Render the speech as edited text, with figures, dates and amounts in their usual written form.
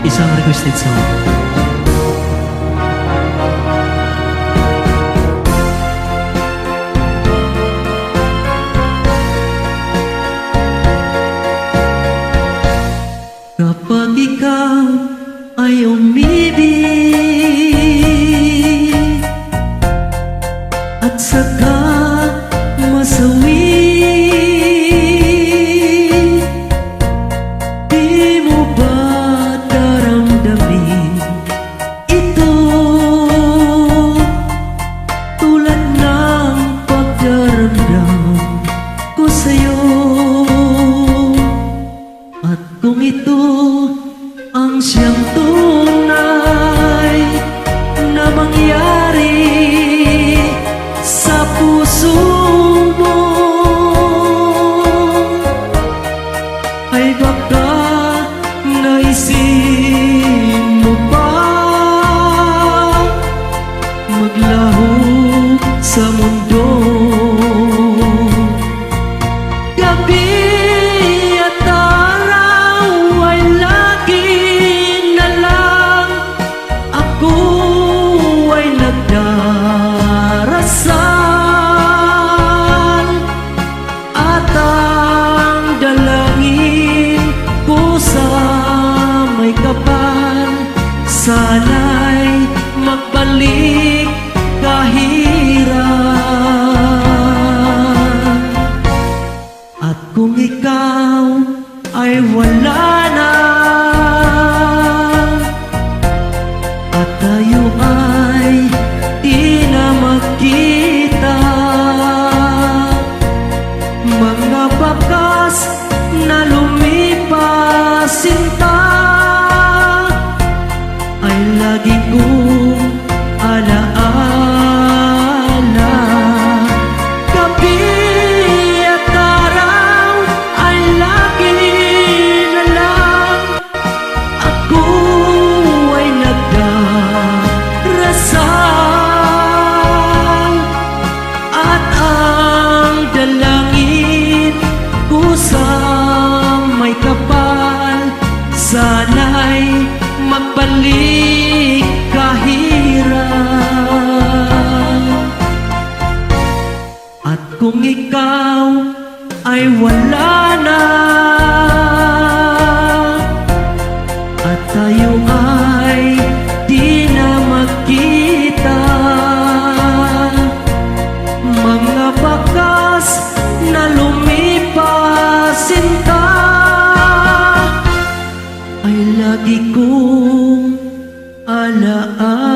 isang requested song. Kapag ikaw ay umibig at saka masawi, di mo ba daramdamin ito tulad ng pagdaramdam ko sa'yo? At kung ito ang siyang tunay na mangyari sa puso mo, ay baka naisin mo pa maglaho sa mundo. Gabi at araw ay lagi na lang ako ay nagdarasal, at ang dalangin ko sa may kapal, sana'y magbalik kahirap. At kung ikaw ay wala na at tayo ay di na magkita, mga bakas na lumipas sinta ay lagi kong alaala. Gabi at araw ay lagi na lang ako ay nagdarasal, at ang dalangin ko sa may kapal, sana'y magbalik kahirap. At kung ikaw ay wala na at tayo ay di na magkita, mga bakas na lumipas sinta ay lagi kong alaala.